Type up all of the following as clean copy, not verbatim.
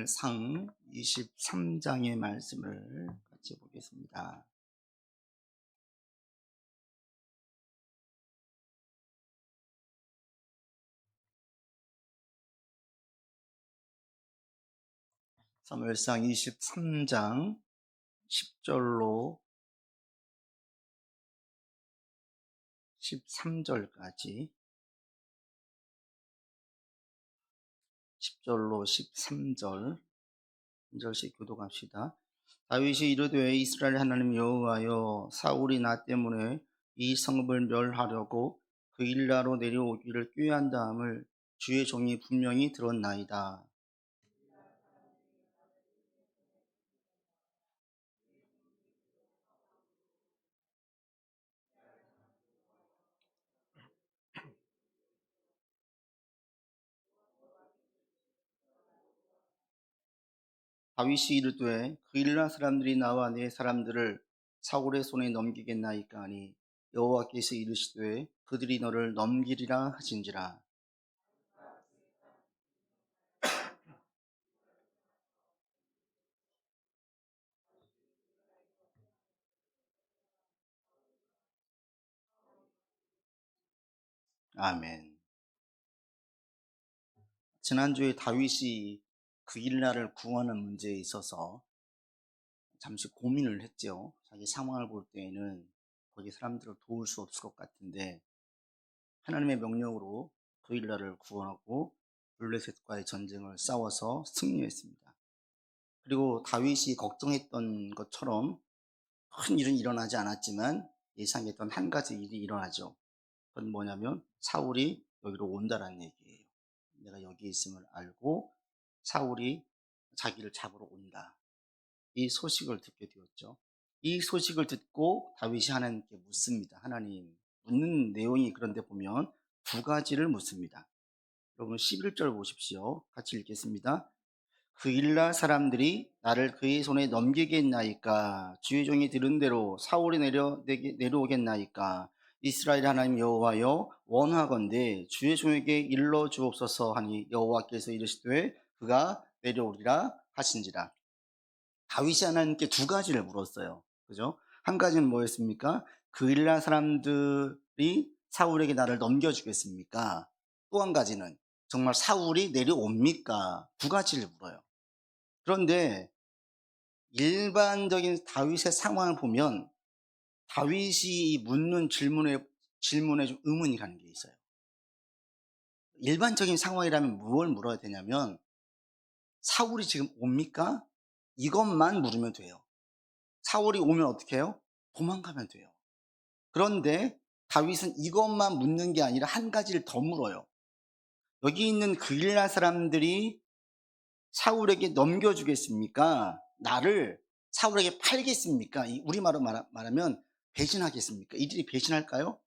사무엘상 23장의 말씀을 같이 보겠습니다. 사무엘상 23장 10절로 13절까지 10절로 13절 한 절씩 교독합시다. 다윗이 이르되 이스라엘 하나님 여호와여, 사울이 나 때문에 이 성읍을 멸하려고 그일라로 내려오기를 꾀한 다음을 주의 종이 분명히 들었나이다. 다윗이 이르되 그일라 사람들이 나와 내 사람들을 사울의 손에 넘기겠나이까 하니 여호와께서 이르시되 그들이 너를 넘기리라 하신지라. 아멘. 지난주에 다윗이 그일라를 구하는 문제에 있어서 잠시 고민을 했죠. 자기 상황을 볼 때에는 거기 사람들을 도울 수 없을 것 같은데 하나님의 명령으로 그일라를 구원하고 블레셋과의 전쟁을 싸워서 승리했습니다. 그리고 다윗이 걱정했던 것처럼 큰 일은 일어나지 않았지만 예상했던 한 가지 일이 일어나죠. 그건 뭐냐면 사울이 여기로 온다라는 얘기예요. 내가 여기 있음을 알고 사울이 자기를 잡으러 온다. 이 소식을 듣게 되었죠. 이 소식을 듣고 다윗이 하나님께 묻습니다. 하나님, 묻는 내용이 그런데 보면 두 가지를 묻습니다. 여러분 11절 보십시오. 같이 읽겠습니다. 그일라 사람들이 나를 그의 손에 넘기겠나이까? 주의 종이 들은 대로 사울이 내려오겠나이까? 이스라엘 하나님 여호와여, 원하건대 주의 종에게 일러 주옵소서 하니 여호와께서 이르시되 그가 내려오리라 하신지라. 다윗이 하나님께 두 가지를 물었어요. 그죠? 한 가지는 뭐였습니까? 그일라 사람들이 사울에게 나를 넘겨주겠습니까? 또 한 가지는 정말 사울이 내려옵니까? 두 가지를 물어요. 그런데 일반적인 다윗의 상황을 보면 다윗이 묻는 질문에 좀 의문이 가는 게 있어요. 일반적인 상황이라면 무엇을 물어야 되냐면 사울이 지금 옵니까? 이것만 물으면 돼요. 사울이 오면 어떻게 해요? 도망가면 돼요. 그런데 다윗은 이것만 묻는 게 아니라 한 가지를 더 물어요. 여기 있는 그일라 사람들이 사울에게 넘겨주겠습니까? 나를 사울에게 팔겠습니까? 우리말로 말하면 배신하겠습니까? 이들이 배신할까요?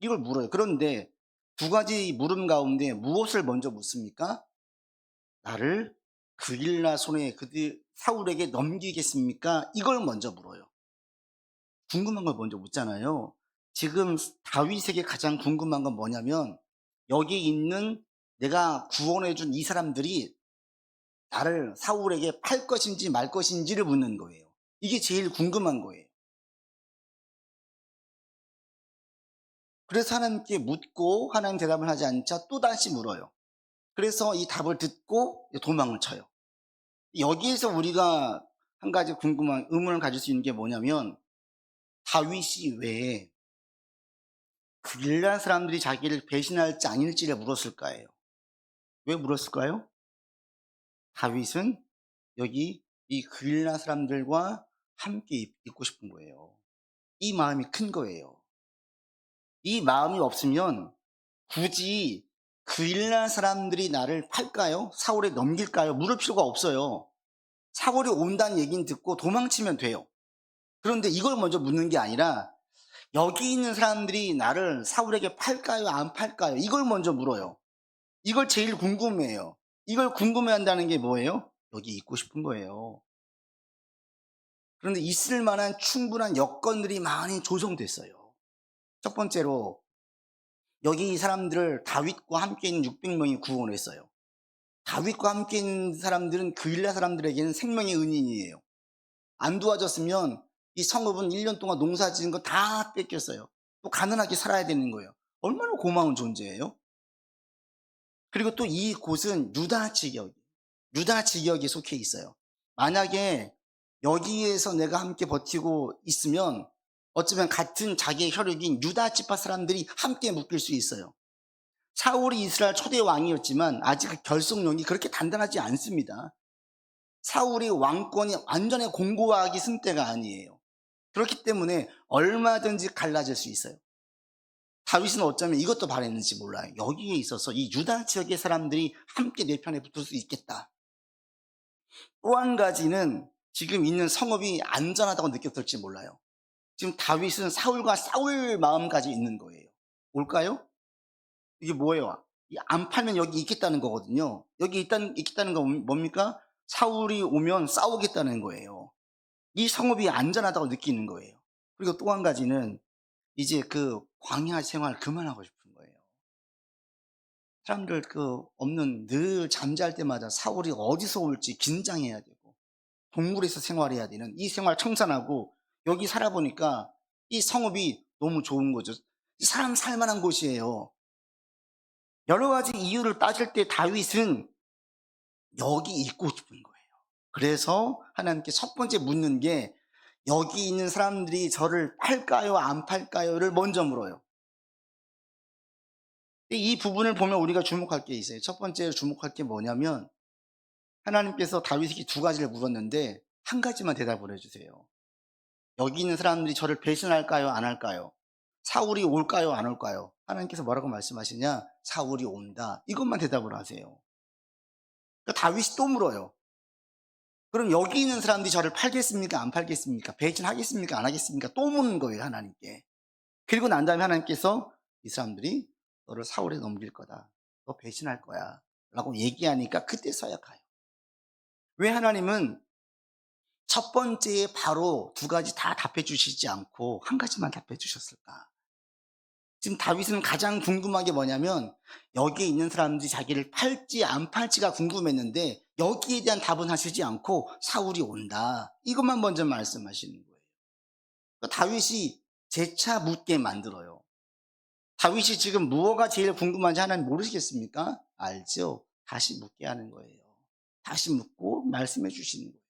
이걸 물어요. 그런데 두 가지 물음 가운데 무엇을 먼저 묻습니까? 나를 그일라 손에 그들 사울에게 넘기겠습니까? 이걸 먼저 물어요. 궁금한 걸 먼저 묻잖아요. 지금 다윗에게 가장 궁금한 건 뭐냐면 여기 있는 내가 구원해 준 이 사람들이 나를 사울에게 팔 것인지 말 것인지를 묻는 거예요. 이게 제일 궁금한 거예요. 그래서 하나님께 묻고 하나님 대답을 하지 않자 또다시 물어요. 그래서 이 답을 듣고 도망을 쳐요. 여기에서 우리가 한 가지 궁금한 의문을 가질 수 있는 게 뭐냐면 다윗이 왜 그일라 사람들이 자기를 배신할지 아닐지를 물었을까요? 왜 물었을까요? 다윗은 여기 이 그일라 사람들과 함께 있고 싶은 거예요. 이 마음이 큰 거예요. 이 마음이 없으면 굳이 그일라 사람들이 나를 팔까요? 사울에 넘길까요? 물을 필요가 없어요. 사울이 온다는 얘기는 듣고 도망치면 돼요. 그런데 이걸 먼저 묻는 게 아니라 여기 있는 사람들이 나를 사울에게 팔까요? 안 팔까요? 이걸 먼저 물어요. 이걸 제일 궁금해해요. 이걸 궁금해한다는 게 뭐예요? 여기 있고 싶은 거예요. 그런데 있을 만한 충분한 여건들이 많이 조성됐어요. 첫 번째로 여기 이 사람들을 다윗과 함께 있는 600명이 구원했어요. 다윗과 함께 있는 사람들은 그일라 사람들에게는 생명의 은인이에요. 안 도와줬으면 이 성읍은 1년 동안 농사 지은 거 다 뺏겼어요. 또 가난하게 살아야 되는 거예요. 얼마나 고마운 존재예요. 그리고 또 이 곳은 유다 지역에 속해 있어요. 만약에 여기에서 내가 함께 버티고 있으면 어쩌면 같은 자기의 혈육인 유다 지파 사람들이 함께 묶일 수 있어요. 사울이 이스라엘 초대 왕이었지만 아직 그 결속력이 그렇게 단단하지 않습니다. 사울이 왕권이 완전히 공고하게 쓴 때가 아니에요. 그렇기 때문에 얼마든지 갈라질 수 있어요. 다윗은 어쩌면 이것도 바랬는지 몰라요. 여기에 있어서 이 유다 지역의 사람들이 함께 내 편에 붙을 수 있겠다. 또 한 가지는 지금 있는 성읍이 안전하다고 느꼈을지 몰라요. 지금 다윗은 사울과 싸울 마음까지 있는 거예요. 올까요? 이게 뭐예요? 안 팔면 여기 있겠다는 거거든요. 여기 있겠다는 건 뭡니까? 사울이 오면 싸우겠다는 거예요. 이 성읍이 안전하다고 느끼는 거예요. 그리고 또 한 가지는 이제 그 광야 생활 그만하고 싶은 거예요. 사람들 없는 늘 잠잘 때마다 사울이 어디서 올지 긴장해야 되고 동굴에서 생활해야 되는 이 생활 청산하고 여기 살아보니까 이 성읍이 너무 좋은 거죠. 사람 살만한 곳이에요. 여러 가지 이유를 따질 때 다윗은 여기 있고 싶은 거예요. 그래서 하나님께 첫 번째 묻는 게 여기 있는 사람들이 저를 팔까요 안 팔까요를 먼저 물어요. 이 부분을 보면 우리가 주목할 게 있어요. 첫 번째 주목할 게 뭐냐면 하나님께서 다윗에게 두 가지를 물었는데 한 가지만 대답을 해주세요. 여기 있는 사람들이 저를 배신할까요 안 할까요? 사울이 올까요 안 올까요? 하나님께서 뭐라고 말씀하시냐? 사울이 온다. 이것만 대답을 하세요. 그러니까 다윗이 또 물어요. 그럼 여기 있는 사람들이 저를 팔겠습니까 안 팔겠습니까? 배신하겠습니까 안 하겠습니까? 또 묻는 거예요 하나님께. 그리고 난 다음에 하나님께서 이 사람들이 너를 사울에 넘길 거다. 너 배신할 거야. 라고 얘기하니까 그때서야 가요. 왜 하나님은 첫 번째에 바로 두 가지 다 답해 주시지 않고 한 가지만 답해 주셨을까? 지금 다윗은 가장 궁금한 게 뭐냐면 여기에 있는 사람들이 자기를 팔지 안 팔지가 궁금했는데 여기에 대한 답은 하시지 않고 사울이 온다. 이것만 먼저 말씀하시는 거예요. 그러니까 다윗이 재차 묻게 만들어요. 다윗이 지금 무엇가 제일 궁금한지 하나님 모르시겠습니까? 알죠? 다시 묻게 하는 거예요. 다시 묻고 말씀해 주시는 거예요.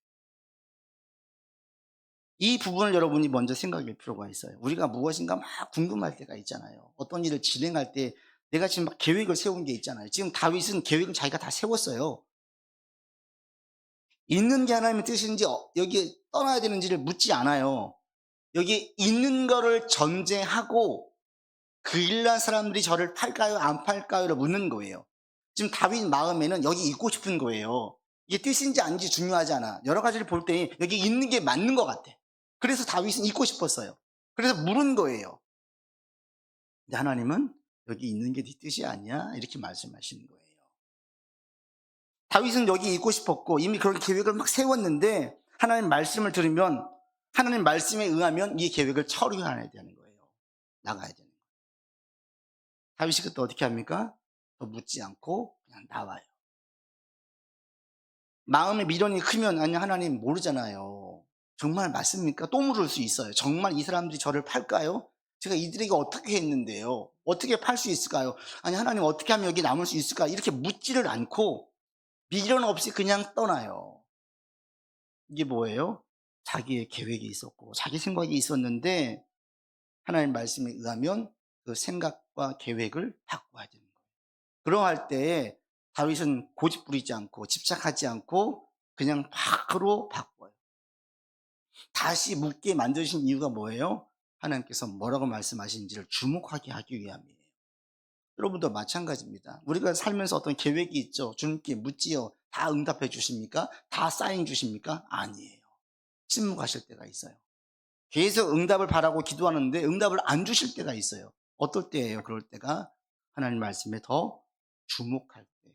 이 부분을 여러분이 먼저 생각할 필요가 있어요. 우리가 무엇인가 막 궁금할 때가 있잖아요. 어떤 일을 진행할 때 내가 지금 막 계획을 세운 게 있잖아요. 지금 다윗은 계획을 자기가 다 세웠어요. 있는 게 하나님의 뜻인지 여기에 떠나야 되는지를 묻지 않아요. 여기 있는 거를 전제하고 그일라 사람들이 저를 팔까요 안 팔까요를 묻는 거예요. 지금 다윗 마음에는 여기 있고 싶은 거예요. 이게 뜻인지 아닌지 중요하지 않아. 여러 가지를 볼 때 여기 있는 게 맞는 것 같아. 그래서 다윗은 있고 싶었어요. 그래서 물은 거예요. 근데 하나님은 여기 있는 게 네 뜻이 아니야? 이렇게 말씀하시는 거예요. 다윗은 여기 있고 싶었고 이미 그런 계획을 막 세웠는데 하나님 말씀을 들으면 하나님 말씀에 의하면 이 계획을 처리해야 되는 거예요. 나가야 되는 거예요. 다윗이 그때 어떻게 합니까? 더 묻지 않고 그냥 나와요. 마음의 미련이 크면 아니 하나님 모르잖아요. 정말 맞습니까? 또 물을 수 있어요. 정말 이 사람들이 저를 팔까요? 제가 이들에게 어떻게 했는데요? 어떻게 팔 수 있을까요? 아니 하나님 어떻게 하면 여기 남을 수 있을까? 이렇게 묻지를 않고 미련 없이 그냥 떠나요. 이게 뭐예요? 자기의 계획이 있었고 자기 생각이 있었는데 하나님 말씀에 의하면 그 생각과 계획을 바꿔야 되는 거예요. 그러할 때에 다윗은 고집 부리지 않고 집착하지 않고 그냥 바로 바꿔요. 다시 묻게 만드신 이유가 뭐예요? 하나님께서 뭐라고 말씀하시는지를 주목하게 하기 위함이에요. 여러분도 마찬가지입니다. 우리가 살면서 어떤 계획이 있죠. 주님께 묻지요. 다 응답해 주십니까? 다 사인 주십니까? 아니에요. 침묵하실 때가 있어요. 계속 응답을 바라고 기도하는데 응답을 안 주실 때가 있어요. 어떨 때예요? 그럴 때가 하나님 말씀에 더 주목할 때.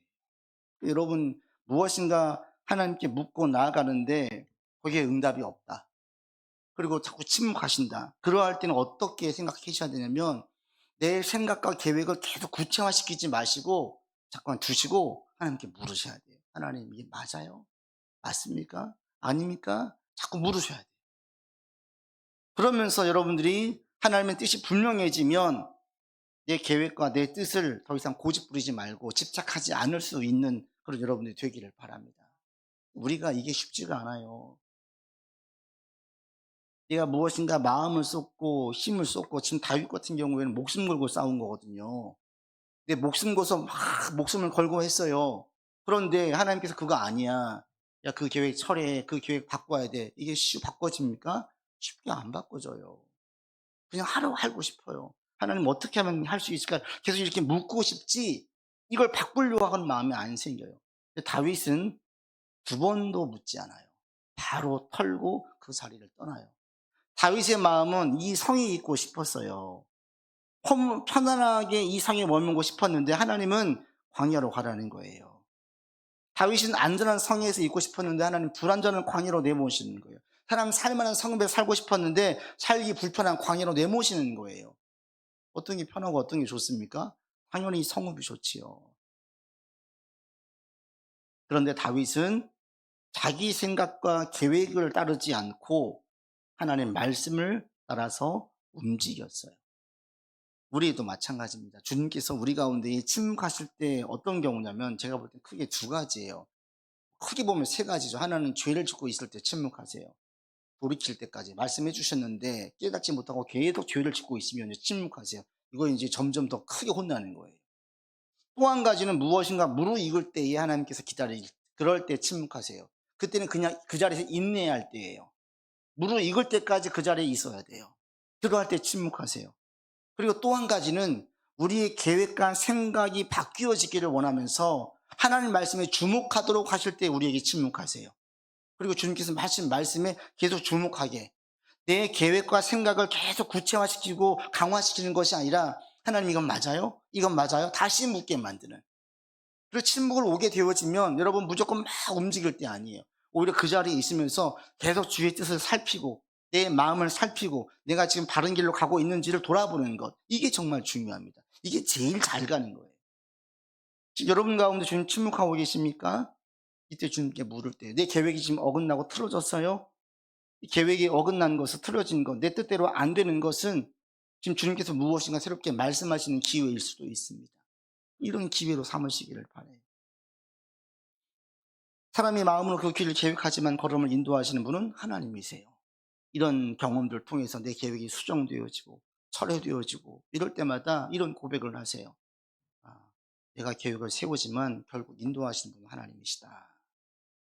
여러분 무엇인가 하나님께 묻고 나아가는데 거기에 응답이 없다. 그리고 자꾸 침묵하신다. 그러할 때는 어떻게 생각하셔야 되냐면 내 생각과 계획을 계속 구체화시키지 마시고 잠깐 두시고 하나님께 물으셔야 돼요. 하나님 이게 맞아요? 맞습니까? 아닙니까? 자꾸 물으셔야 돼요. 그러면서 여러분들이 하나님의 뜻이 분명해지면 내 계획과 내 뜻을 더 이상 고집 부리지 말고 집착하지 않을 수 있는 그런 여러분들이 되기를 바랍니다. 우리가 이게 쉽지가 않아요. 내가 무엇인가 마음을 쏟고 힘을 쏟고, 지금 다윗 같은 경우에는 목숨 걸고 싸운 거거든요. 근데 목숨 걸어서 막 목숨을 걸고 했어요. 그런데 하나님께서 그거 아니야. 야, 그 계획 철회해. 그 계획 바꿔야 돼. 이게 바꿔집니까? 쉽게 안 바꿔져요. 그냥 하고 싶어요. 하나님 어떻게 하면 할 수 있을까? 계속 이렇게 묻고 싶지 이걸 바꾸려고 하는 마음이 안 생겨요. 근데 다윗은 두 번도 묻지 않아요. 바로 털고 그 자리를 떠나요. 다윗의 마음은 이 성이 있고 싶었어요. 편안하게 이 성에 머물고 싶었는데 하나님은 광야로 가라는 거예요. 다윗은 안전한 성에서 있고 싶었는데 하나님 불안전한 광야로 내모시는 거예요. 사람 살만한 성읍에 살고 싶었는데 살기 불편한 광야로 내모시는 거예요. 어떤 게 편하고 어떤 게 좋습니까? 당연히 성읍이 좋지요. 그런데 다윗은 자기 생각과 계획을 따르지 않고 하나님 말씀을 따라서 움직였어요. 우리도 마찬가지입니다. 주님께서 우리 가운데 침묵하실 때 어떤 경우냐면 제가 볼 때 크게 두 가지예요. 크게 보면 세 가지죠. 하나는 죄를 짓고 있을 때 침묵하세요. 돌이킬 때까지 말씀해 주셨는데 깨닫지 못하고 계속 죄를 짓고 있으면 침묵하세요. 이거 이제 점점 더 크게 혼나는 거예요. 또 한 가지는 무엇인가 무르익을 때에 하나님께서 그럴 때 침묵하세요. 그때는 그냥 그 자리에서 인내해야 할 때예요. 무르익을 때까지 그 자리에 있어야 돼요. 그럴 때 침묵하세요. 그리고 또 한 가지는 우리의 계획과 생각이 바뀌어지기를 원하면서 하나님 말씀에 주목하도록 하실 때 우리에게 침묵하세요. 그리고 주님께서 하신 말씀에 계속 주목하게, 내 계획과 생각을 계속 구체화시키고 강화시키는 것이 아니라 하나님 이건 맞아요? 이건 맞아요? 다시 묻게 만드는. 그리고 침묵을 오게 되어지면 여러분 무조건 막 움직일 때 아니에요. 오히려 그 자리에 있으면서 계속 주의 뜻을 살피고 내 마음을 살피고 내가 지금 바른 길로 가고 있는지를 돌아보는 것, 이게 정말 중요합니다. 이게 제일 잘 가는 거예요. 지금 여러분 가운데 주님 침묵하고 계십니까? 이때 주님께 물을 때 내 계획이 지금 어긋나고 틀어졌어요? 이 계획이 어긋난 것은, 틀어진 것, 내 뜻대로 안 되는 것은 지금 주님께서 무엇인가 새롭게 말씀하시는 기회일 수도 있습니다. 이런 기회로 삼으시기를 바라요. 사람이 마음으로 그 길을 계획하지만 걸음을 인도하시는 분은 하나님이세요. 이런 경험들을 통해서 내 계획이 수정되어지고 철회되어지고 이럴 때마다 이런 고백을 하세요. 아, 내가 계획을 세우지만 결국 인도하시는 분은 하나님이시다.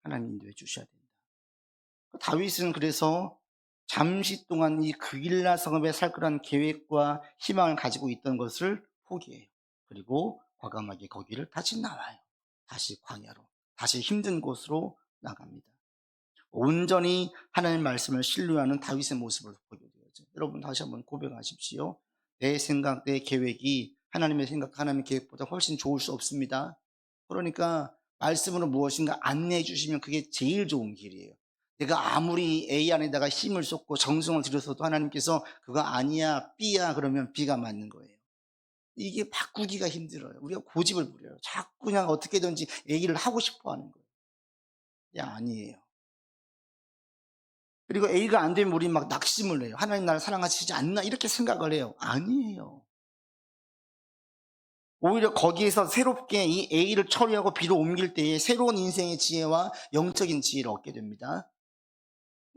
하나님 인도해 주셔야 됩니다. 다윗은 그래서 잠시 동안 이 그일라 성읍에 살 거란 계획과 희망을 가지고 있던 것을 포기해요. 그리고 과감하게 거기를 다시 나와요. 다시 광야로, 다시 힘든 곳으로 나갑니다. 온전히 하나님의 말씀을 신뢰하는 다윗의 모습을 보게 되죠. 여러분 다시 한번 고백하십시오. 내 생각, 내 계획이 하나님의 생각, 하나님의 계획보다 훨씬 좋을 수 없습니다. 그러니까 말씀으로 무엇인가 안내해 주시면 그게 제일 좋은 길이에요. 내가 아무리 A 안에다가 힘을 쏟고 정성을 들여서도 하나님께서 그거 아니야, B야 그러면 B가 맞는 거예요. 이게 바꾸기가 힘들어요. 우리가 고집을 부려요. 자꾸 그냥 어떻게든지 A를 하고 싶어 하는 거예요. 이게 아니에요. 그리고 A가 안 되면 우리 막 낙심을 해요. 하나님 나를 사랑하시지 않나 이렇게 생각을 해요. 아니에요. 오히려 거기에서 새롭게 이 A를 처리하고 B로 옮길 때에 새로운 인생의 지혜와 영적인 지혜를 얻게 됩니다.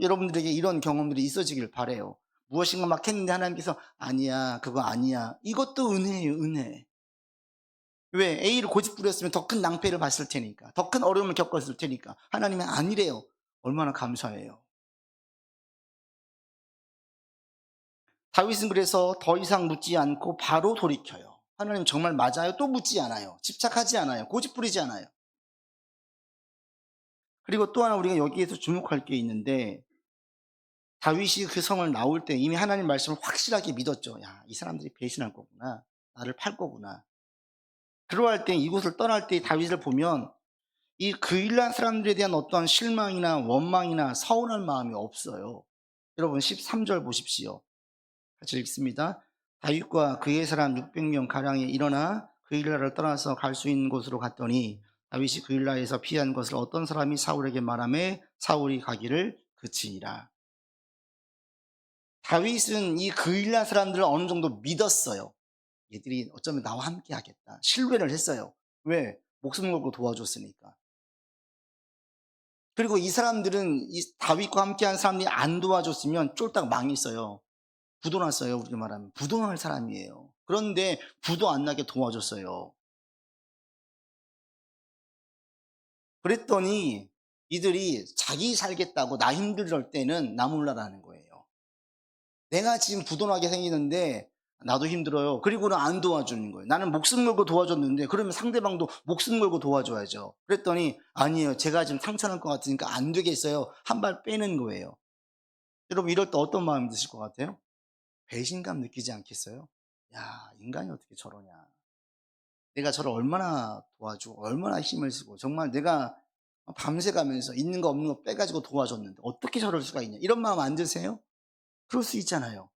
여러분들에게 이런 경험들이 있어지길 바래요. 무엇인가 막 했는데 하나님께서 아니야, 그거 아니야. 이것도 은혜예요, 은혜. 왜? A를 고집 부렸으면 더 큰 낭패를 봤을 테니까, 더 큰 어려움을 겪었을 테니까. 하나님은 아니래요. 얼마나 감사해요. 다윗은 그래서 더 이상 묻지 않고 바로 돌이켜요. 하나님 정말 맞아요? 또 묻지 않아요. 집착하지 않아요. 고집 부리지 않아요. 그리고 또 하나 우리가 여기에서 주목할 게 있는데, 다윗이 그 성을 나올 때 이미 하나님 말씀을 확실하게 믿었죠. 야, 이 사람들이 배신할 거구나. 나를 팔 거구나. 그러할 때 이곳을 떠날 때 다윗을 보면 이 그일란 사람들에 대한 어떠한 실망이나 원망이나 서운한 마음이 없어요. 여러분 13절 보십시오. 같이 읽습니다. 다윗과 그의 사람 600명 가량이 일어나 그일라를 떠나서 갈 수 있는 곳으로 갔더니 다윗이 그일라에서 피한 것을 어떤 사람이 사울에게 말하매 사울이 가기를 그치니라. 다윗은 이 그일라 사람들을 어느 정도 믿었어요. 얘들이 어쩌면 나와 함께 하겠다. 신뢰를 했어요. 왜? 목숨 걸고 도와줬으니까. 그리고 이 사람들은 이 다윗과 함께한 사람들이 안 도와줬으면 쫄딱 망했어요. 부도 났어요. 우리가 말하면 부도 날 사람이에요. 그런데 부도 안 나게 도와줬어요. 그랬더니 이들이 자기 살겠다고 나 힘들 때는 나 몰라라는 거예요. 내가 지금 부도 나게 생기는데 나도 힘들어요. 그리고는 안 도와주는 거예요. 나는 목숨 걸고 도와줬는데 그러면 상대방도 목숨 걸고 도와줘야죠. 그랬더니 아니에요. 제가 지금 상처날 것 같으니까 안 되겠어요. 한 발 빼는 거예요. 여러분 이럴 때 어떤 마음이 드실 것 같아요? 배신감 느끼지 않겠어요? 야, 인간이 어떻게 저러냐. 내가 저를 얼마나 도와주고 얼마나 힘을 쓰고 정말 내가 밤새 가면서 있는 거 없는 거 빼가지고 도와줬는데 어떻게 저럴 수가 있냐. 이런 마음 안 드세요? 그럴 수 있잖아요.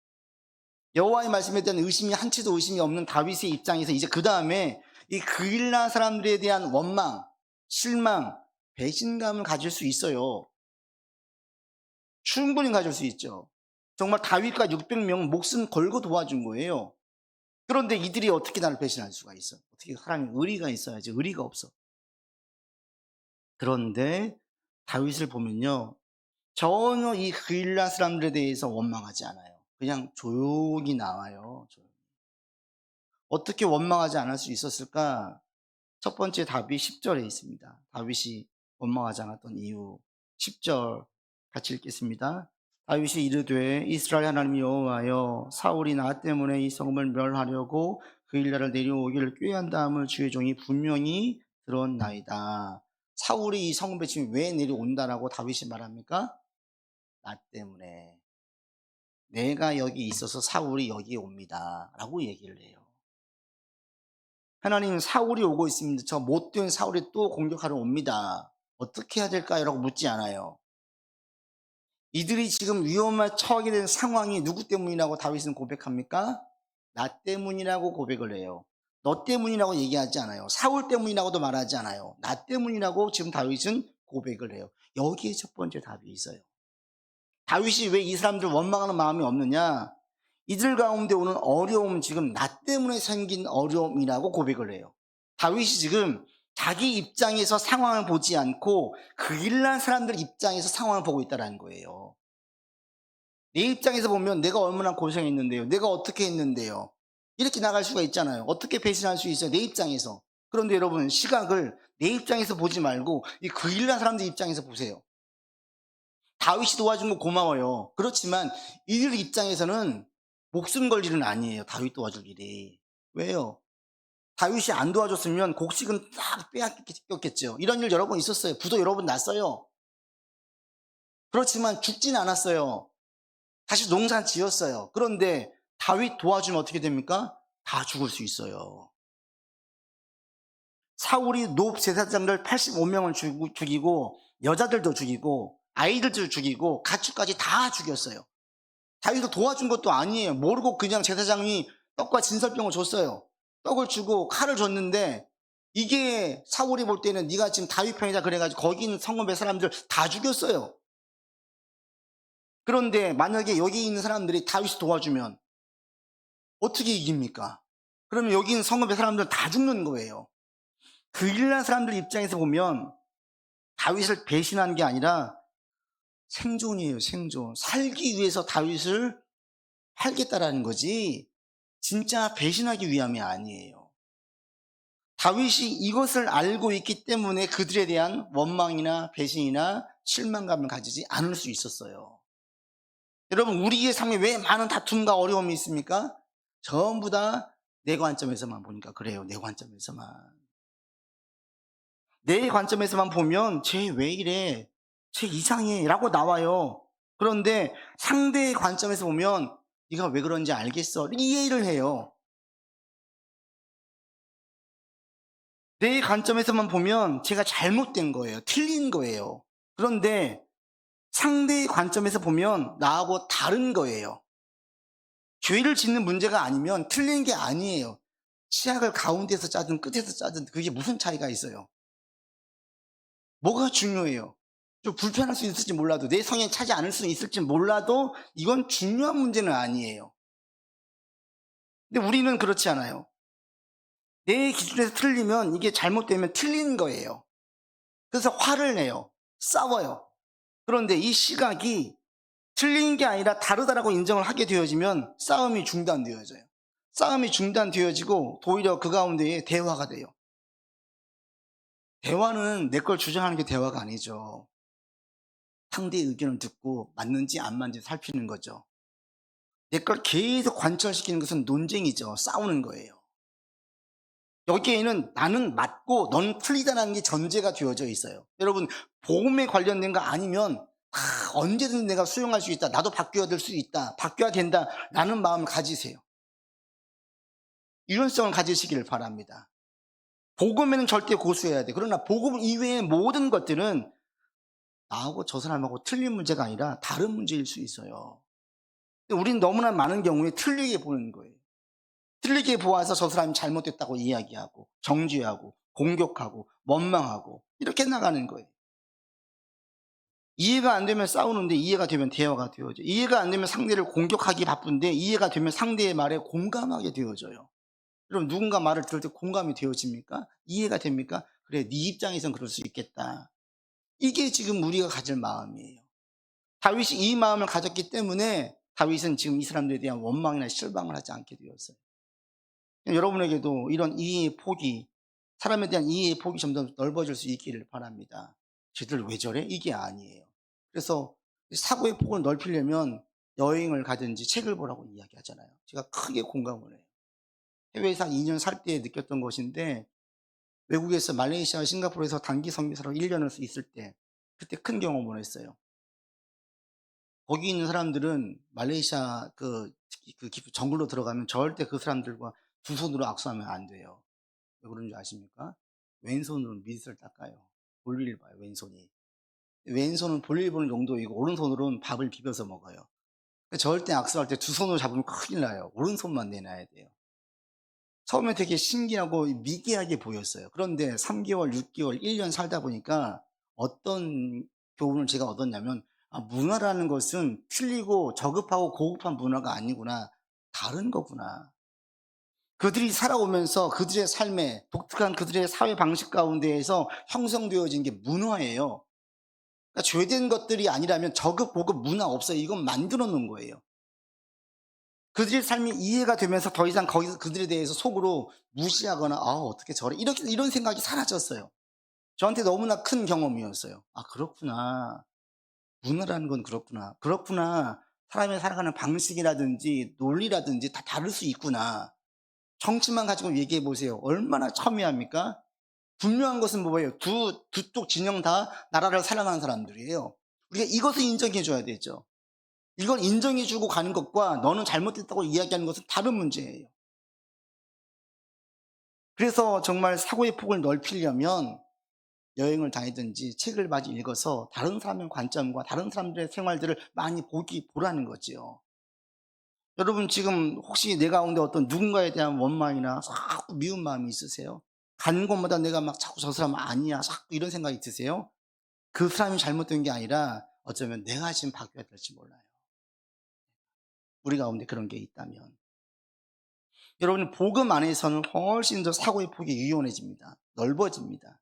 여호와의 말씀에 대한 의심이 한치도 의심이 없는 다윗의 입장에서 이제 그 다음에 이 그일라 사람들에 대한 원망, 실망, 배신감을 가질 수 있어요. 충분히 가질 수 있죠. 정말 다윗과 600명 목숨 걸고 도와준 거예요. 그런데 이들이 어떻게 나를 배신할 수가 있어? 어떻게 사람이 의리가 있어야지. 의리가 없어. 그런데 다윗을 보면요, 전혀 이 그일라 사람들에 대해서 원망하지 않아요. 그냥 조용히 나와요. 조용히. 어떻게 원망하지 않을 수 있었을까? 첫 번째 답이 10절에 있습니다. 다윗이 원망하지 않았던 이유. 10절 같이 읽겠습니다. 다윗이 이르되 이스라엘 하나님 여호와여, 사울이 나 때문에 이 성읍을 멸하려고 그일라를 내려오기를 꾀한다함을 주의 종이 분명히 들었나이다. 사울이 이 성읍에 지금 왜 내려온다라고 다윗이 말합니까? 나 때문에. 내가 여기 있어서 사울이 여기에 옵니다 라고 얘기를 해요. 하나님, 사울이 오고 있습니다. 저 못된 사울이 또 공격하러 옵니다. 어떻게 해야 될까요? 라고 묻지 않아요. 이들이 지금 위험에 처하게 된 상황이 누구 때문이라고 다윗은 고백합니까? 나 때문이라고 고백을 해요. 너 때문이라고 얘기하지 않아요. 사울 때문이라고도 말하지 않아요. 나 때문이라고 지금 다윗은 고백을 해요. 여기에 첫 번째 답이 있어요. 다윗이 왜 이 사람들 원망하는 마음이 없느냐? 이들 가운데 오는 어려움, 지금 나 때문에 생긴 어려움이라고 고백을 해요. 다윗이 지금 자기 입장에서 상황을 보지 않고 그일란 사람들 입장에서 상황을 보고 있다는 거예요. 내 입장에서 보면 내가 얼마나 고생했는데요, 내가 어떻게 했는데요, 이렇게 나갈 수가 있잖아요. 어떻게 배신할 수 있어요, 내 입장에서. 그런데 여러분, 시각을 내 입장에서 보지 말고 이 그일란 사람들 입장에서 보세요. 다윗이 도와준 거 고마워요. 그렇지만 이들 입장에서는 목숨 걸 일은 아니에요. 다윗 도와줄 일이. 왜요? 다윗이 안 도와줬으면 곡식은 딱 빼앗겼겠죠. 이런 일 여러 번 있었어요. 부도 여러 번 났어요. 그렇지만 죽진 않았어요. 다시 농사 지었어요. 그런데 다윗 도와주면 어떻게 됩니까? 다 죽을 수 있어요. 사울이 노 제사장들 85명을 죽이고 여자들도 죽이고 아이들도 죽이고 가축까지 다 죽였어요. 다윗을 도와준 것도 아니에요. 모르고 그냥 제사장이 떡과 진설병을 줬어요. 떡을 주고 칼을 줬는데 이게 사울이 볼 때는 네가 지금 다윗 편이다 그래가지고 거기 있는 성읍의 사람들 다 죽였어요. 그런데 만약에 여기 있는 사람들이 다윗을 도와주면 어떻게 이깁니까? 그러면 여기 있는 성읍의 사람들 다 죽는 거예요. 그일란 사람들 입장에서 보면 다윗을 배신한 게 아니라 생존이에요. 생존. 살기 위해서 다윗을 팔겠다라는 거지 진짜 배신하기 위함이 아니에요. 다윗이 이것을 알고 있기 때문에 그들에 대한 원망이나 배신이나 실망감을 가지지 않을 수 있었어요. 여러분, 우리의 삶에 왜 많은 다툼과 어려움이 있습니까? 전부 다 내 관점에서만 보니까 그래요. 내 관점에서만. 내 관점에서만 보면 쟤 왜 이래? 쟤 이상해 라고 나와요. 그런데 상대의 관점에서 보면 네가 왜 그런지 알겠어, 이해를 해요. 내 관점에서만 보면 제가 잘못된 거예요. 틀린 거예요. 그런데 상대의 관점에서 보면 나하고 다른 거예요. 죄를 짓는 문제가 아니면 틀린 게 아니에요. 치약을 가운데서 짜든 끝에서 짜든 그게 무슨 차이가 있어요? 뭐가 중요해요? 좀 불편할 수 있을지 몰라도 내 성향이 차지 않을 수 있을지 몰라도 이건 중요한 문제는 아니에요. 근데 우리는 그렇지 않아요. 내 기준에서 틀리면 이게 잘못되면 틀린 거예요. 그래서 화를 내요. 싸워요. 그런데 이 시각이 틀린 게 아니라 다르다라고 인정을 하게 되어지면 싸움이 중단되어져요. 싸움이 중단되어지고 오히려 그 가운데에 대화가 돼요. 대화는 내 걸 주장하는 게 대화가 아니죠. 상대의 의견을 듣고 맞는지 안 맞는지 살피는 거죠. 내 걸 계속 관철시키는 것은 논쟁이죠. 싸우는 거예요. 여기에는 나는 맞고 넌 틀리다는 게 전제가 되어져 있어요. 여러분, 복음에 관련된 거 아니면 언제든 내가 수용할 수 있다. 나도 바뀌어야 될 수 있다. 바뀌어야 된다라는 마음을 가지세요. 유연성을 가지시기를 바랍니다. 복음에는 절대 고수해야 돼. 그러나 복음 이외의 모든 것들은 나하고 저 사람하고 틀린 문제가 아니라 다른 문제일 수 있어요. 근데 우리는 너무나 많은 경우에 틀리게 보는 거예요. 틀리게 보아서 저 사람이 잘못됐다고 이야기하고 정죄하고 공격하고 원망하고 이렇게 나가는 거예요. 이해가 안 되면 싸우는데 이해가 되면 대화가 되어져. 이해가 안 되면 상대를 공격하기 바쁜데 이해가 되면 상대의 말에 공감하게 되어져요. 여러분, 누군가 말을 들을 때 공감이 되어집니까? 이해가 됩니까? 그래, 네 입장에선 그럴 수 있겠다. 이게 지금 우리가 가질 마음이에요. 다윗이 이 마음을 가졌기 때문에 다윗은 지금 이 사람들에 대한 원망이나 실망을 하지 않게 되었어요. 여러분에게도 이런 이해의 폭이, 사람에 대한 이해의 폭이 점점 넓어질 수 있기를 바랍니다. 쟤들 왜 저래? 이게 아니에요. 그래서 사고의 폭을 넓히려면 여행을 가든지 책을 보라고 이야기하잖아요. 제가 크게 공감을 해요. 해외에서 한 2년 살 때 느꼈던 것인데, 외국에서 말레이시아, 싱가포르에서 단기 선교사로 1년을 있을 때 그때 큰 경험을 했어요. 거기 있는 사람들은 말레이시아 특히 깊은 정글로 들어가면 절대 그 사람들과 두 손으로 악수하면 안 돼요. 왜 그런지 아십니까? 왼손으로 밑을 닦아요. 볼일 봐요, 왼손이. 왼손은 볼일 보는 용도이고 오른손으로는 밥을 비벼서 먹어요. 그러니까 절대 악수할 때 두 손으로 잡으면 큰일 나요. 오른손만 내놔야 돼요. 처음에 되게 신기하고 미개하게 보였어요. 그런데 3개월, 6개월, 1년 살다 보니까 어떤 교훈을 제가 얻었냐면, 문화라는 것은 틀리고 저급하고 고급한 문화가 아니구나. 다른 거구나. 그들이 살아오면서 그들의 삶에 독특한 그들의 사회 방식 가운데에서 형성되어진 게 문화예요. 그러니까 죄된 것들이 아니라면 저급 고급 문화 없어요. 이건 만들어 놓은 거예요. 그들의 삶이 이해가 되면서 더 이상 거기서 그들에 대해서 속으로 무시하거나 어떻게 저래 이렇게 이런 생각이 사라졌어요. 저한테 너무나 큰 경험이었어요. 그렇구나. 문화라는 건 그렇구나. 그렇구나. 사람이 살아가는 방식이라든지 논리라든지 다 다를 수 있구나. 정치만 가지고 얘기해 보세요. 얼마나 첨예합니까? 분명한 것은 뭐예요? 두 쪽 진영 다 나라를 사랑하는 사람들이에요. 우리가 이것을 인정해 줘야 되죠. 이걸 인정해 주고 가는 것과 너는 잘못됐다고 이야기하는 것은 다른 문제예요. 그래서 정말 사고의 폭을 넓히려면 여행을 다니든지 책을 많이 읽어서 다른 사람의 관점과 다른 사람들의 생활들을 많이 보라는 거지요. 여러분, 지금 혹시 내 가운데 어떤 누군가에 대한 원망이나 자꾸 미운 마음이 있으세요? 가는 곳마다 내가 막 자꾸 저 사람 아니야 자꾸 이런 생각이 드세요? 그 사람이 잘못된 게 아니라 어쩌면 내가 지금 바뀌어야 될지 몰라요. 우리 가운데 그런 게 있다면. 여러분, 복음 안에서는 훨씬 더 사고의 폭이 유연해집니다. 넓어집니다.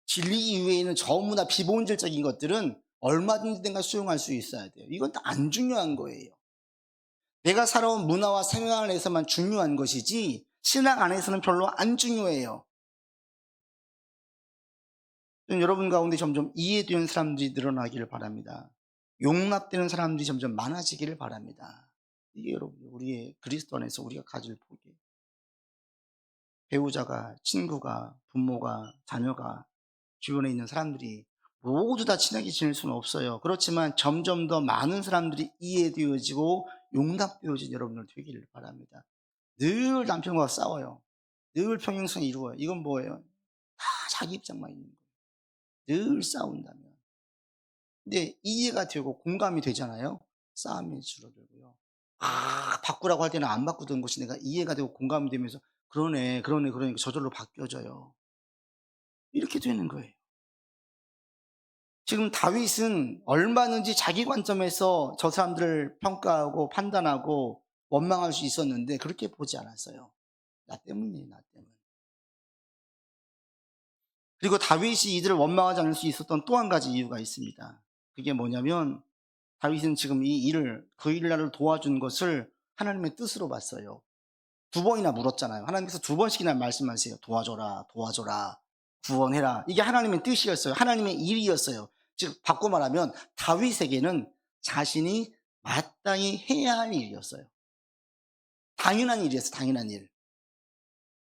진리 이외에는 전부나 비본질적인 것들은 얼마든지 내가 수용할 수 있어야 돼요. 이건 다 안 중요한 거예요. 내가 살아온 문화와 생활 안에서만 중요한 것이지 신앙 안에서는 별로 안 중요해요. 여러분 가운데 점점 이해되는 사람들이 늘어나기를 바랍니다. 용납되는 사람들이 점점 많아지기를 바랍니다. 이게 여러분 우리의 그리스도 안에서 우리가 가질 복이에요. 배우자가, 친구가, 부모가, 자녀가, 주변에 있는 사람들이 모두 다 친하게 지낼 수는 없어요. 그렇지만 점점 더 많은 사람들이 이해되어지고 용납되어진 여러분들 되기를 바랍니다. 늘 남편과 싸워요. 늘 평행선이 이루어요. 이건 뭐예요? 다 자기 입장만 있는 거예요. 늘 싸운다면. 근데 이해가 되고 공감이 되잖아요. 싸움이 줄어들고요. 바꾸라고 할 때는 안 바꾸던 것이 내가 이해가 되고 공감이 되면서 그러네, 그러니까 저절로 바뀌어져요. 이렇게 되는 거예요. 지금 다윗은 얼마든지 자기 관점에서 저 사람들을 평가하고 판단하고 원망할 수 있었는데 그렇게 보지 않았어요. 나 때문이에요, 나 때문에. 그리고 다윗이 이들을 원망하지 않을 수 있었던 또 한 가지 이유가 있습니다. 그게 뭐냐면 다윗은 지금 이 일을, 그 일날을 도와준 것을 하나님의 뜻으로 봤어요. 두 번이나 물었잖아요. 하나님께서 두 번씩이나 말씀하세요. 도와줘라, 도와줘라, 구원해라. 이게 하나님의 뜻이었어요. 하나님의 일이었어요. 즉 바꿔 말하면 다윗에게는 자신이 마땅히 해야 할 일이었어요. 당연한 일이었어요. 당연한 일.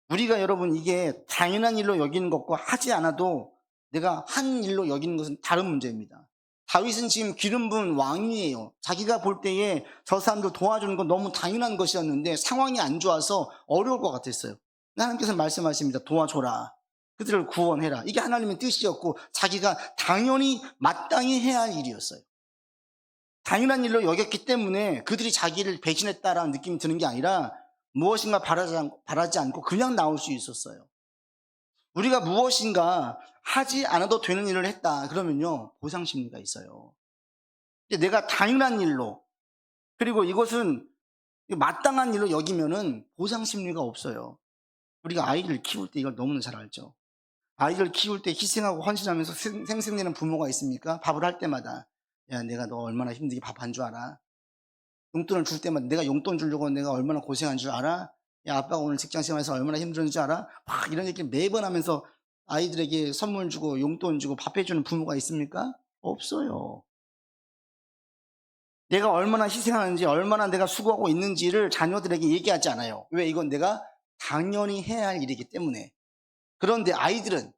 우리가 여러분 이게 당연한 일로 여기는 것과 하지 않아도 내가 한 일로 여기는 것은 다른 문제입니다. 다윗은 지금 기름 부은 왕이에요. 자기가 볼 때에 저 사람들 도와주는 건 너무 당연한 것이었는데 상황이 안 좋아서 어려울 것 같았어요. 하나님께서 말씀하십니다. 도와줘라. 그들을 구원해라. 이게 하나님의 뜻이었고 자기가 당연히 마땅히 해야 할 일이었어요. 당연한 일로 여겼기 때문에 그들이 자기를 배신했다라는 느낌이 드는 게 아니라 무엇인가 바라지 않고 그냥 나올 수 있었어요. 우리가 무엇인가 하지 않아도 되는 일을 했다 그러면요 보상심리가 있어요. 내가 당연한 일로, 그리고 이것은 마땅한 일로 여기면은 보상심리가 없어요. 우리가 아이를 키울 때 이걸 너무나 잘 알죠. 아이를 키울 때 희생하고 헌신하면서 생생내는 부모가 있습니까? 밥을 할 때마다 야 내가 너 얼마나 힘들게 밥 한 줄 알아? 용돈을 줄 때마다 내가 용돈 주려고 내가 얼마나 고생한 줄 알아? 야 아빠가 오늘 직장생활에서 얼마나 힘들었는지 알아? 막 이런 얘기를 매번 하면서 아이들에게 선물 주고 용돈 주고 밥 해주는 부모가 있습니까? 없어요. 내가 얼마나 희생하는지 얼마나 내가 수고하고 있는지를 자녀들에게 얘기하지 않아요. 왜? 이건 내가 당연히 해야 할 일이기 때문에. 그런데 아이들은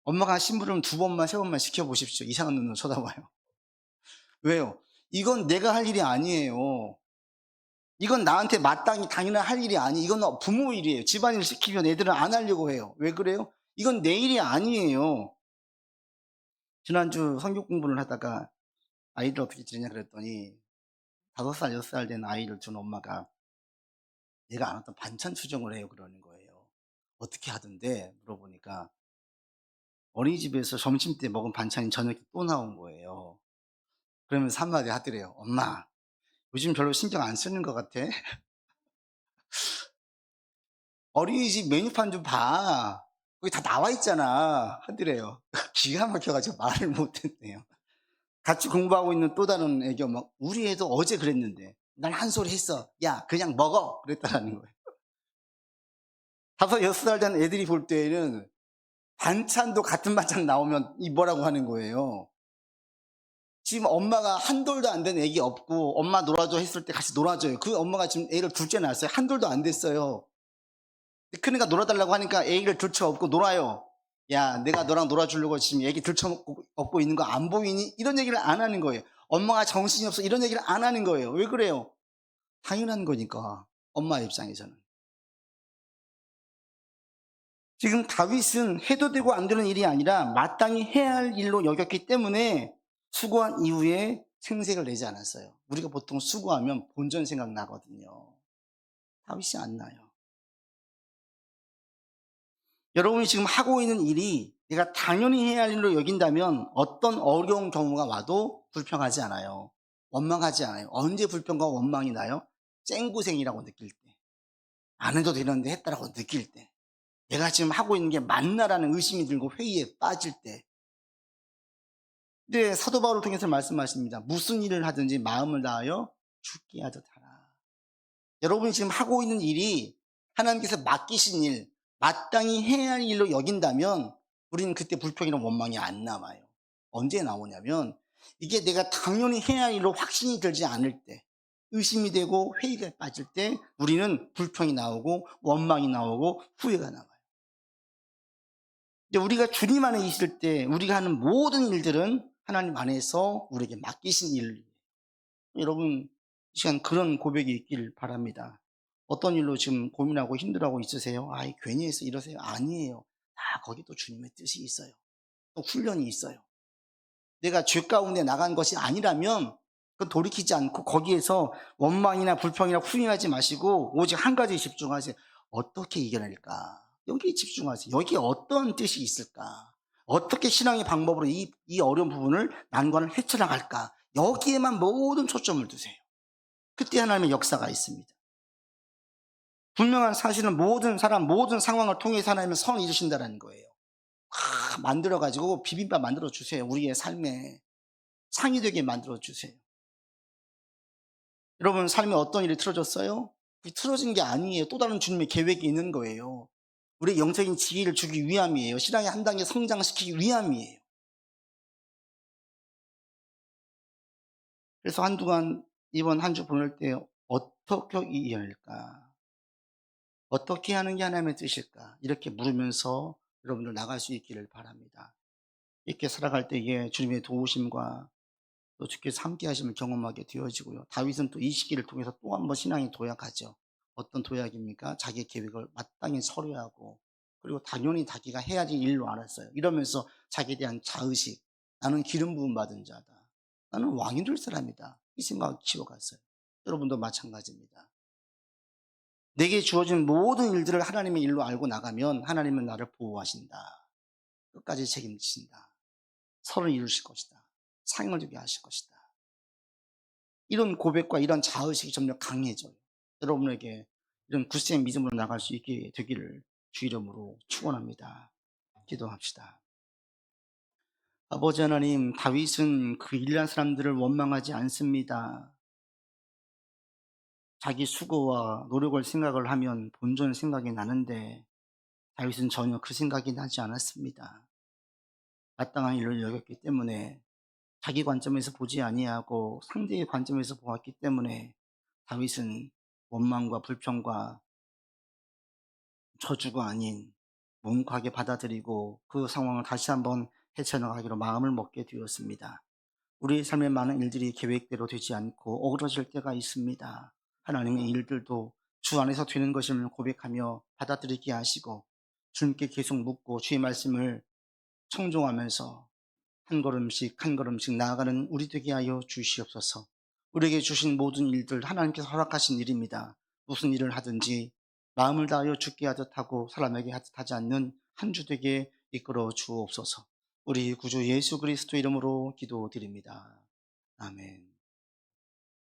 엄마가 심부름 두 번만 세 번만 시켜보십시오. 이상한 눈으로 쳐다봐요. 왜요? 이건 내가 할 일이 아니에요. 이건 나한테 마땅히 당연한 할 일이 아니, 이건 부모 일이에요. 집안일 시키면 애들은 안 하려고 해요. 왜 그래요? 이건 내 일이 아니에요. 지난주 성경 공부를 하다가 아이들 어떻게 지내냐 그랬더니 5살, 6살 된 아이를 둔 엄마가 내가 안 왔던 반찬 추정을 해요. 그러는 거예요. 어떻게 하던데? 물어보니까 어린이집에서 점심 때 먹은 반찬이 저녁에 또 나온 거예요. 그러면서 한마디 하더래요. 엄마, 요즘 별로 신경 안 쓰는 것 같아. 어린이집 메뉴판 좀 봐. 거기 다 나와 있잖아. 하더래요. 기가 막혀가지고 말을 못했네요. 같이 공부하고 있는 또 다른 애가 막 우리 애도 어제 그랬는데 난 한 소리 했어. 야 그냥 먹어. 그랬다라는 거예요. 5, 6살 된 애들이 볼 때에는 반찬도 같은 반찬 나오면 이 뭐라고 하는 거예요. 지금 엄마가 한 돌도 안 된 애기 없고 엄마 놀아줘 했을 때 같이 놀아줘요. 그 엄마가 지금 애를 둘째 낳았어요. 한 돌도 안 됐어요. 큰애가 놀아달라고 하니까 애기를 들쳐업고 놀아요. 야 내가 너랑 놀아주려고 지금 애기 들쳐업고 있는 거 안 보이니? 이런 얘기를 안 하는 거예요. 엄마가 정신이 없어 이런 얘기를 안 하는 거예요. 왜 그래요? 당연한 거니까 엄마 입장에서는. 지금 다윗은 해도 되고 안 되는 일이 아니라 마땅히 해야 할 일로 여겼기 때문에 수고한 이후에 생색을 내지 않았어요. 우리가 보통 수고하면 본전 생각나거든요. 다윗이 안 나요. 여러분이 지금 하고 있는 일이 내가 당연히 해야 할 일로 여긴다면 어떤 어려운 경우가 와도 불평하지 않아요. 원망하지 않아요. 언제 불평과 원망이 나요? 쌩고생이라고 느낄 때. 안 해도 되는데 했다라고 느낄 때. 내가 지금 하고 있는 게 맞나라는 의심이 들고 회의에 빠질 때. 근데 사도 바울을 통해서 말씀하십니다. 무슨 일을 하든지 마음을 다하여 주께 하듯 하라. 여러분이 지금 하고 있는 일이 하나님께서 맡기신 일, 마땅히 해야 할 일로 여긴다면 우리는 그때 불평이나 원망이 안 남아요. 언제 나오냐면 이게 내가 당연히 해야 할 일로 확신이 들지 않을 때, 의심이 되고 회의가 빠질 때 우리는 불평이 나오고 원망이 나오고 후회가 나와요. 근데 우리가 주님 안에 있을 때 우리가 하는 모든 일들은 하나님 안에서 우리에게 맡기신 일. 여러분 이 시간 그런 고백이 있길 바랍니다. 어떤 일로 지금 고민하고 힘들어하고 있으세요? 아이 괜히 해서 이러세요? 아니에요. 다 거기 또 주님의 뜻이 있어요. 또 훈련이 있어요. 내가 죄 가운데 나간 것이 아니라면 그 돌이키지 않고 거기에서 원망이나 불평이나 후회하지 마시고 오직 한 가지에 집중하세요. 어떻게 이겨낼까? 여기에 집중하세요. 여기에 어떤 뜻이 있을까? 어떻게 신앙의 방법으로 이 어려운 부분을 난관을 헤쳐나갈까? 여기에만 모든 초점을 두세요. 그때 하나님의 역사가 있습니다. 분명한 사실은 모든 사람, 모든 상황을 통해서 하나님은 선을 이루신다는 거예요. 만들어가지고 비빔밥 만들어 주세요. 우리의 삶에 상이 되게 만들어 주세요. 여러분, 삶에 어떤 일이 틀어졌어요? 그게 틀어진 게 아니에요. 또 다른 주님의 계획이 있는 거예요. 우리 영적인 지혜를 주기 위함이에요. 신앙의 한 단계 성장시키기 위함이에요. 그래서 한동안 이번 한 주 보낼 때 어떻게 이해할까? 어떻게 하는 게 하나님의 뜻일까? 이렇게 물으면서 여러분들 나갈 수 있기를 바랍니다. 이렇게 살아갈 때에 주님의 도우심과 또 주께서 함께 하심을 경험하게 되어지고요. 다윗은 또 이 시기를 통해서 또 한 번 신앙이 도약하죠. 어떤 도약입니까? 자기의 계획을 마땅히 서류하고, 그리고 당연히 자기가 해야지 일로 알았어요. 이러면서 자기에 대한 자의식, 나는 기름 부음 받은 자다, 나는 왕이 될 사람이다, 이 생각을 키워갔어요. 여러분도 마찬가지입니다. 내게 주어진 모든 일들을 하나님의 일로 알고 나가면 하나님은 나를 보호하신다, 끝까지 책임지신다, 선을 이루실 것이다, 상을 주게 하실 것이다. 이런 고백과 이런 자의식이 점점 강해져요. 여러분에게 이런 굳센 믿음으로 나갈 수 있게 되기를 주 이름으로 축원합니다. 기도합시다. 아버지 하나님, 다윗은 그 일한 사람들을 원망하지 않습니다. 자기 수고와 노력을 생각을 하면 본전 생각이 나는데 다윗은 전혀 그 생각이 나지 않았습니다. 마땅한 일을 여겼기 때문에, 자기 관점에서 보지 아니하고 상대의 관점에서 보았기 때문에 다윗은 원망과 불평과 저주가 아닌 묵묵하게 받아들이고 그 상황을 다시 한번 헤쳐나가기로 마음을 먹게 되었습니다. 우리의 삶의 많은 일들이 계획대로 되지 않고 어그러질 때가 있습니다. 하나님의 일들도 주 안에서 되는 것임을 고백하며 받아들이게 하시고, 주님께 계속 묻고 주의 말씀을 청종하면서 한 걸음씩 한 걸음씩 나아가는 우리 되게 하여 주시옵소서. 우리에게 주신 모든 일들 하나님께서 허락하신 일입니다. 무슨 일을 하든지 마음을 다하여 죽게 하듯 하고 사람에게 하듯 하지 않는 한 주 되게 이끌어 주옵소서. 우리 구주 예수 그리스도 이름으로 기도드립니다. 아멘.